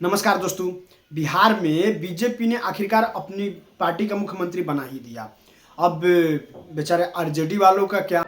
नमस्कार दोस्तों। बिहार में बीजेपी ने आखिरकार अपनी पार्टी का मुख्यमंत्री बना ही दिया। अब बेचारे आरजेडी वालों का क्या।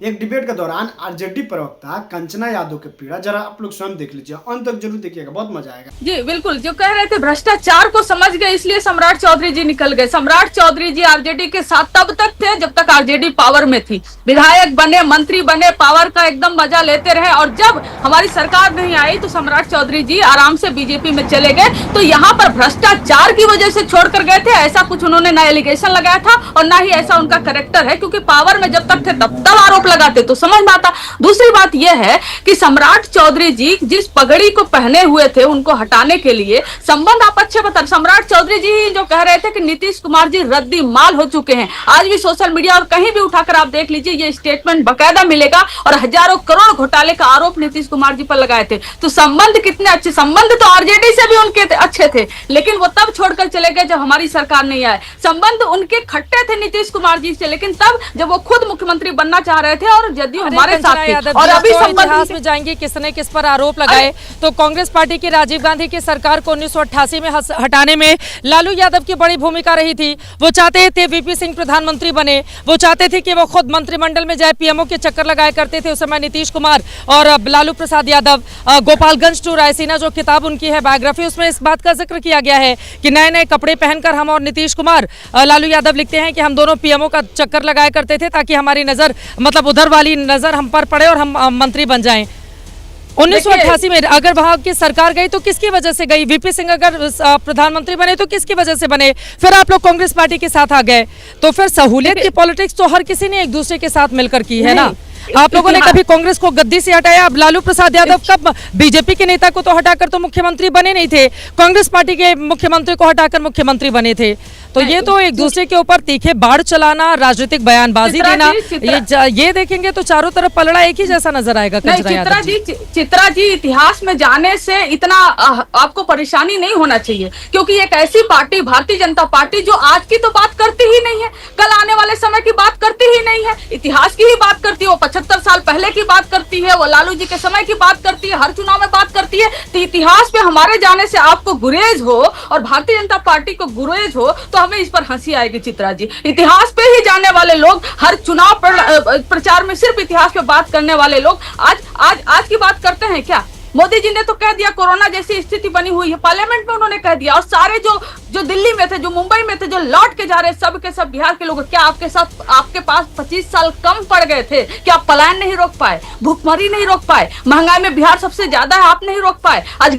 एक डिबेट के दौरान आरजेडी प्रवक्ता कंचना यादव के पीड़ा जरा आप लोग स्वयं देख लीजिए, अंत तक जरूर देखिएगा, बहुत मजा आएगा। जी बिल्कुल, जो कह रहे थे भ्रष्टाचार को समझ गए इसलिए सम्राट चौधरी जी निकल गए। सम्राट चौधरी जी आरजेडी के साथ तब तक थे जब तक आरजेडी पावर में थी। विधायक बने, मंत्री बने, पावर का एकदम मजा लेते रहे, और जब हमारी सरकार नहीं आई तो सम्राट चौधरी जी आराम से बीजेपी में चले गए। तो यहाँ पर भ्रष्टाचार की वजह से छोड़कर गए थे, ऐसा कुछ उन्होंने ना एलिगेशन लगाया था और ना ही ऐसा उनका कैरेक्टर है, क्योंकि पावर में जब तक थे तब आरोप लगाते तो समझ में आता। दूसरी बात यह है कि सम्राट चौधरी जी जिस पगड़ी को पहने हुए थे उनको हटाने के लिए संबंध आप अच्छे बता। सम्राट चौधरी जी जो कह रहे थे कि नीतीश कुमार जी रद्दी माल हो चुके हैं, आज भी सोशल मीडिया और कहीं भी उठाकर आप देख लीजिए, ये स्टेटमेंट बकायदा मिलेगा। और हजारों करोड़ घोटाले का आरोप नीतीश कुमार जी पर लगाए थे। तो संबंध कितने अच्छे, संबंध तो आरजेडी से भी उनके अच्छे थे, लेकिन वो तब छोड़कर चले गए जब हमारी सरकार नहीं आए। संबंध उनके खट्टे थे नीतीश कुमार जी से, लेकिन तब जब वो खुद मुख्यमंत्री बनना चाह रहे थे और जदयू हमारे साथ थी। और अभी इतिहास में जाएंगे किसने किस पर आरोप लगाए। तो कांग्रेस पार्टी की राजीव गांधी की सरकार को 1988 में हटाने में लालू यादव की बड़ी भूमिका रही थी। वो चाहते थे वीपी सिंह प्रधानमंत्री बने, वो चाहते थे कि वो खुद मंत्रिमंडल में जाए, पीएमओ के चक्कर लगाया करते थे उस समय नीतीश कुमार और लालू प्रसाद यादव। गोपालगंज टू रायसीना जो किताब उनकी है बायोग्राफी, उसमें इस बात का जिक्र किया गया है कि नए नए कपड़े पहनकर हम और नीतीश कुमार, लालू यादव लिखते हैं कि हम दोनों पीएमओ का चक्कर लगाया करते थे ताकि हमारी नजर, मतलब उधर वाली नजर हम पर पड़े और हम मंत्री बन जाएं। 1988 में अगर वहां की सरकार गई तो किसकी वजह से गई? वीपी सिंह अगर प्रधानमंत्री बने तो किसकी वजह से बने? फिर आप लोग कांग्रेस पार्टी के साथ आ गए। तो फिर सहूलियत की पॉलिटिक्स तो हर किसी ने एक दूसरे के साथ मिलकर की है ना। आप लोगों ने कभी कांग्रेस को गद्दी से हटाया? अब लालू प्रसाद यादव कब बीजेपी के नेता को तो हटाकर तो मुख्यमंत्री बने नहीं थे, कांग्रेस पार्टी के मुख्यमंत्री को हटाकर मुख्यमंत्री बने थे। तो ये तो एक दूसरे के ऊपर तीखे बाढ़ चलाना, राजनीतिक बयानबाजी देना, ये देखेंगे तो चारों तरफ पलड़ा एक ही जैसा नजर आएगा। चित्रा जी, इतिहास में जाने से इतना आपको परेशानी नहीं होना चाहिए, क्योंकि एक ऐसी पार्टी भारतीय जनता पार्टी जो आज की तो बात करती ही नहीं है, कल आने वाले समय की बात करती ही नहीं है, इतिहास की ही बात करती है। वो 75 साल पहले की बात करती है, वो लालू जी के समय की बात करती है, हर चुनाव में बात करती है। तो इतिहास पे हमारे जाने से आपको गुरेज हो और भारतीय जनता पार्टी को गुरेज हो तो हमें इस पर हंसी आएगी। चित्रा जी, इतिहास पे ही जाने वाले लोग, हर चुनाव प्रचार में सिर्फ इतिहास पे बात करने वाले लोग आज की बात करते हैं क्या? मोदी जी ने तो कह दिया कोरोना जैसी स्थिति बनी हुई है, पार्लियामेंट में उन्होंने कह दिया। और सारे जो दिल्ली में थे, जो मुंबई में थे, जो लौट के जा रहे सब के सब बिहार के लोग, क्या आपके पास 25 साल कम पड़ गए थे? क्या आप पलायन नहीं रोक पाए, भूखमरी नहीं रोक पाए, महंगाई में बिहार सबसे ज्यादा है आप नहीं रोक पाए, आज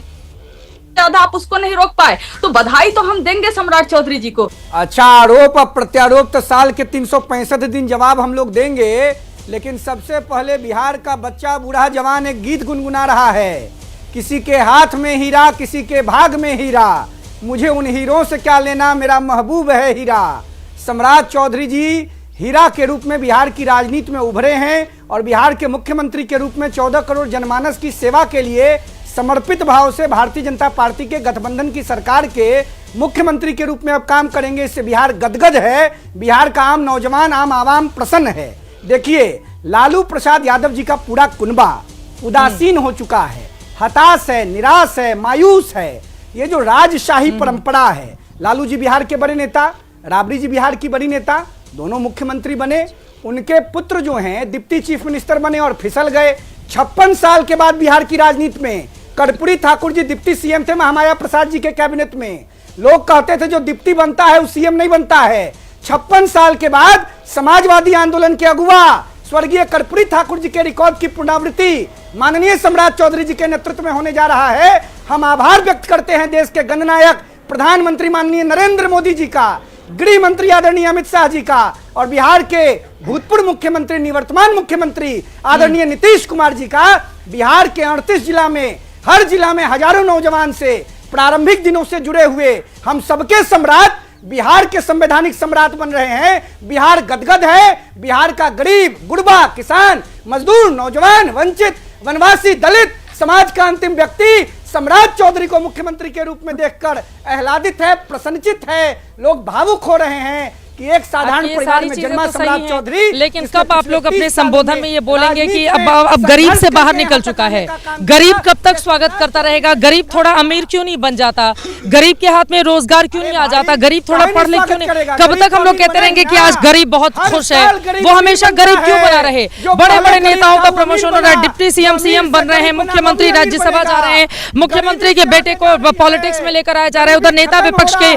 ज्यादा आप उसको नहीं रोक पाए? तो बधाई तो हम देंगे सम्राट चौधरी जी को। अच्छा, आरोप और प्रत्यारोप तो साल के 365 दिन जवाब हम लोग देंगे, लेकिन सबसे पहले बिहार का बच्चा बूढ़ा जवान एक गीत गुनगुना रहा है, किसी के हाथ में हीरा किसी के भाग में हीरा, मुझे उन हीरों से क्या लेना, मेरा महबूब है हीरा। सम्राट चौधरी जी हीरा के रूप में बिहार की राजनीति में उभरे हैं और बिहार के मुख्यमंत्री के रूप में 14 करोड़ जनमानस की सेवा के लिए समर्पित भाव से भारतीय जनता पार्टी के गठबंधन की सरकार के मुख्यमंत्री के रूप में अब काम करेंगे। इससे बिहार गदगद है, बिहार का आम नौजवान, आम आवाम प्रसन्न है। देखिए, लालू प्रसाद यादव जी का पूरा कुनबा उदासीन हो चुका है, हताश है, निराश है, मायूस है। ये जो राजशाही परंपरा है, लालू जी बिहार के बड़े नेता, राबड़ी जी बिहार की बड़ी नेता, दोनों मुख्यमंत्री बने, उनके पुत्र जो हैं डिप्टी चीफ मिनिस्टर बने और फिसल गए। 56 साल के बाद बिहार की राजनीति में कर्पूरी ठाकुर जी डिप्टी सीएम थे महामाया प्रसाद जी के कैबिनेट में। लोग कहते थे जो डिप्टी बनता है वो सीएम नहीं बनता है। 56 साल के बाद समाजवादी आंदोलन के अगुवा स्वर्गीय कर्पूरी ठाकुर जी के रिकॉर्ड की पुनरावृत्ति माननीय सम्राट चौधरी जी के नेतृत्व में होने जा रहा है। हम आभार व्यक्त करते हैं देश के गणनायक प्रधानमंत्री माननीय नरेंद्र मोदी जी का, गृह मंत्री आदरणीय अमित शाह जी का और बिहार के भूतपूर्व मुख्यमंत्री निवर्तमान मुख्यमंत्री आदरणीय नीतीश कुमार जी का। बिहार के 38 जिला में, हर जिला में हजारों नौजवान से प्रारंभिक दिनों से जुड़े हुए हम सबके सम्राट बिहार के संवैधानिक सम्राट बन रहे हैं। बिहार गदगद है, बिहार का गरीब, गुड़बा, किसान, मजदूर, नौजवान, वंचित, वनवासी, दलित समाज का अंतिम व्यक्ति सम्राट चौधरी को मुख्यमंत्री के रूप में देखकर आह्लादित है, प्रसन्नचित है। लोग भावुक हो रहे हैं कि एक साधारण ये परिवार सारी में चीजें जन्मा तो सही सम्राट हैं, चौधरी, लेकिन इसने कब आप पिछले लोग अपने 30 साल संबोधन में ये बोलेंगे कि अब राजनीति गरीब से संघर्ष बाहर के निकल हद चुका तक है? का काम गरीब किया? कब तक स्वागत करता रहेगा? गरीब थोड़ा अमीर क्यों नहीं बन जाता? गरीब के हाथ में रोजगार क्यों नहीं आ जाता? गरीब थोड़ा पढ़ लिख क्यों नहीं? कब तक हम लोग कहते रहेंगे कि आज गरीब बहुत खुश है? वो हमेशा गरीब क्यों बना रहे? बड़े बड़े नेताओं का प्रमोशन हो रहा है, डिप्टी सीएम बन रहे हैं, मुख्यमंत्री राज्यसभा जा रहे हैं, मुख्यमंत्री के बेटे को पॉलिटिक्स में लेकर आया जा रहा है, उधर नेता विपक्ष के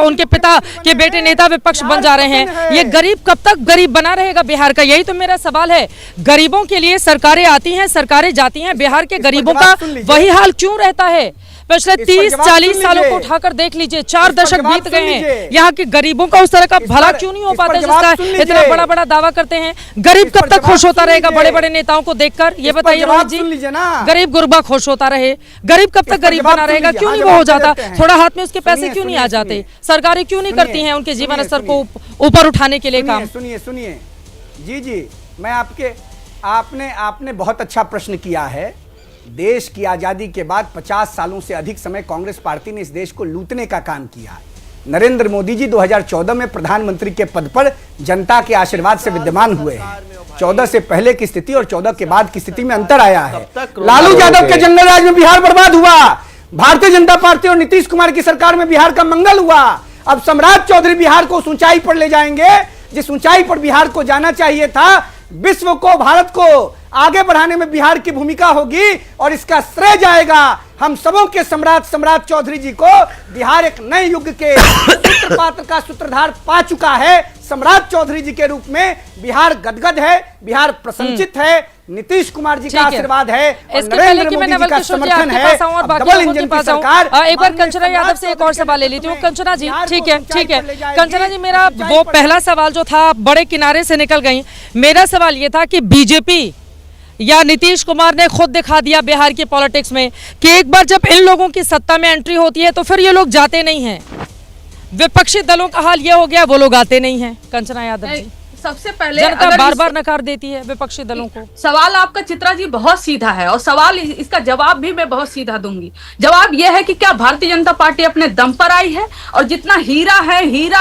उनके पिता के बेटे नेता विपक्ष बन जा रहे हैं। ये गरीब कब तक गरीब बना रहेगा बिहार का? यही तो मेरा सवाल है। गरीबों के लिए सरकारें आती हैं, सरकारें जाती हैं, बिहार के गरीबों का वही हाल क्यों रहता है? पिछले 30-40 सालों को उठाकर देख लीजिए, 4 दशक बीत गए हैं, यहाँ के गरीबों का उस तरह का भला क्यों नहीं हो पाता जिसका इतना बड़ा बड़ा दावा करते हैं? गरीब कब तक खुश होता रहेगा बड़े बड़े नेताओं को देखकर? ये बताइए रोहित जी, गरीब गुरबा खुश होता रहे, गरीब कब तक गरीब बना रहेगा? क्यों नहीं वो हो जाता? थोड़ा हाथ में उसके पैसे क्यों नहीं आ जाते? सरकारें क्यों नहीं करती हैं उनके जीवन स्तर को ऊपर उठाने के लिए काम? सुनिए जी, मैं आपने बहुत अच्छा प्रश्न किया है। देश की आजादी के बाद 50 सालों से अधिक समय कांग्रेस पार्टी ने इस देश को लूटने का काम किया है। नरेंद्र मोदी जी 2014 में प्रधानमंत्री के पद पर जनता के आशीर्वाद से विद्यमान हुए हैं। 14 से पहले की स्थिति और 14 के बाद की स्थिति में अंतर आया है। लालू यादव के जंगल राज में बिहार बर्बाद हुआ, भारतीय जनता पार्टी और नीतीश कुमार की सरकार में बिहार का मंगल हुआ। अब सम्राट चौधरी बिहार को उस ऊंचाई पर ले जाएंगे जिस ऊंचाई पर बिहार को जाना चाहिए था। विश्व को, भारत को आगे बढ़ाने में बिहार की भूमिका होगी और इसका श्रेय जाएगा हम सबों के सम्राट चौधरी जी को। बिहार एक नए युग के सूत्रपात्र का सूत्रधार पा चुका है। सम्राट चौधरी जी के रूप में बिहार गदगद है, बिहार प्रसन्नचित है, नीतीश कुमार जी का आशीर्वाद है और नरेंद्र मोदी जी का समर्थन है। डबल इंजन की सरकार। एक बार कंचना यादव से एक और सवाल ले लेती हूँ। कंचना जी, ठीक है कंचना जी, मेरा वो पहला सवाल जो था बड़े किनारे से निकल गई। मेरा सवाल ये था कि बीजेपी या नीतीश कुमार ने खुद दिखा दिया बिहार की पॉलिटिक्स में कि एक बार जब इन लोगों की सत्ता में एंट्री होती है तो फिर ये लोग जाते नहीं हैं। विपक्षी दलों का हाल ये हो गया, वो लोग आते नहीं हैं। कंचना यादव जी, सबसे पहले जनता बार बार नकार देती है विपक्षी दलों को। सवाल आपका चित्रा जी बहुत सीधा है और सवाल इसका जवाब भी मैं बहुत सीधा दूंगी। जवाब यह है कि क्या भारतीय जनता पार्टी अपने दम पर आई है? और जितना हीरा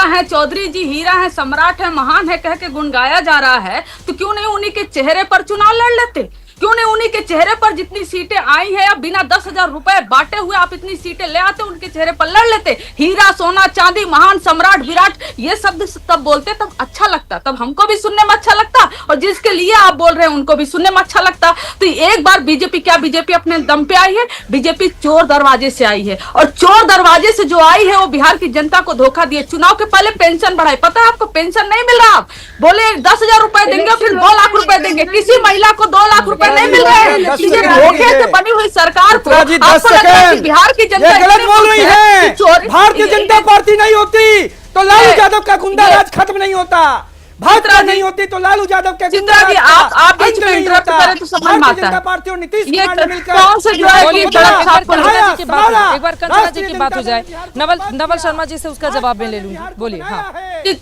है चौधरी जी हीरा है, सम्राट है, महान है कह के गुनगाया जा रहा है, तो क्यों नहीं उन्हीं के चेहरे पर चुनाव लड़ लेते? क्यों नहीं उन्हीं के चेहरे पर जितनी सीटें आई हैं, या बिना 10,000 रुपए बांटे हुए आप इतनी सीटें ले आते, उनके चेहरे पर लड़ लेते? हीरा, सोना, चांदी, महान, सम्राट, विराट, ये शब्द तब बोलते तब अच्छा लगता, तब हमको भी सुनने में अच्छा लगता और जिसके लिए आप बोल रहे हैं उनको भी सुनने में अच्छा लगता। तो एक बार बीजेपी अपने दम पे आई है? बीजेपी चोर दरवाजे से आई है और चोर दरवाजे से जो आई है वो बिहार की जनता को धोखा दिए। चुनाव के पहले पेंशन बढ़ाई, पता है आपको पेंशन नहीं मिल रहा। आप बोले 10,000 रुपए देंगे, फिर 2 लाख रुपए देंगे, किसी महिला को 2 लाख रुपए नहीं मिल रहे हैं। ये धोखे से बनी हुई सरकार को आपको लगता है कि बिहार की जनता गलत बोल रही है? भारतीय जनता पार्टी नहीं होती तो लालू यादव का गुंडा राज खत्म नहीं होता। भाजपा नहीं होती तो लालू यादव के चित्रा जी, आप बीच में इंटरप्ट करें तो समझ में आता है। पार्टी और नीतीश कुमार ने मिलकर कौन से जो है कि एक बार कंचना जी की बात हो जाए, नवल शर्मा जी से उसका जवाब मैं ले लूंगी। बोलिए। हाँ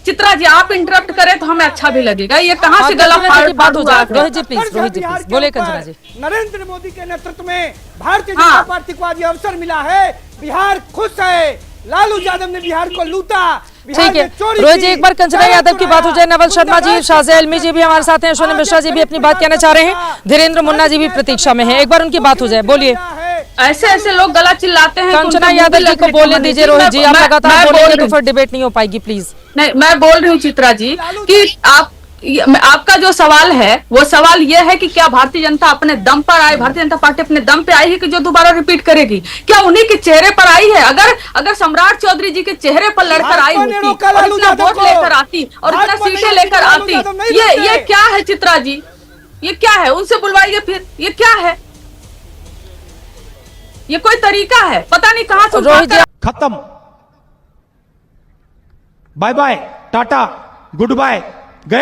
चित्रा जी, आप इंटरप्ट करें तो हमें अच्छा भी लगेगा। ये कहाँ से गला बात हो जाए? रोहित जी प्लीज बोले। कंचना जी, नरेंद्र मोदी के नेतृत्व में भारतीय जनता पार्टी को आज अवसर मिला है। बिहार खुश है। लालू यादव ने बिहार को लूटा। ठीक है रोहित जी, एक बार कंचना यादव की बात हो जाए। नवल शर्मा जी, शाहज़ेब अलमी जी भी हमारे साथ हैं, शोनी मिश्रा जी भी अपनी बात कहना चाह रहे हैं, धीरेन्द्र मुन्ना जी भी प्रतीक्षा में हैं। एक बार उनकी बात हो जाए, बोलिए। ऐसे लोग गला चिल्लाते हैं। कंचना यादव जी को बोलने दीजिए। रोहित जी, आप लगातार बोलेंगे तो फिर डिबेट नहीं हो पाएगी, प्लीज। नहीं, मैं बोल रही हूँ चित्रा जी कि आपका जो सवाल है वो सवाल ये है कि क्या भारतीय जनता अपने दम पर आई, भारतीय जनता पार्टी अपने दम पे आई है कि जो दोबारा रिपीट करेगी? क्या उन्हीं के चेहरे पर आई है? अगर सम्राट चौधरी जी के चेहरे पर लड़कर आई होती और इतना वोट लेकर आती और इतना सीटें लेकर आती, ये क्या है चित्रा जी? ये क्या है? उनसे बुलवाइए फिर। ये क्या है? ये कोई तरीका है? पता नहीं कहाँ से खत्म। Bye bye, tata, good bye.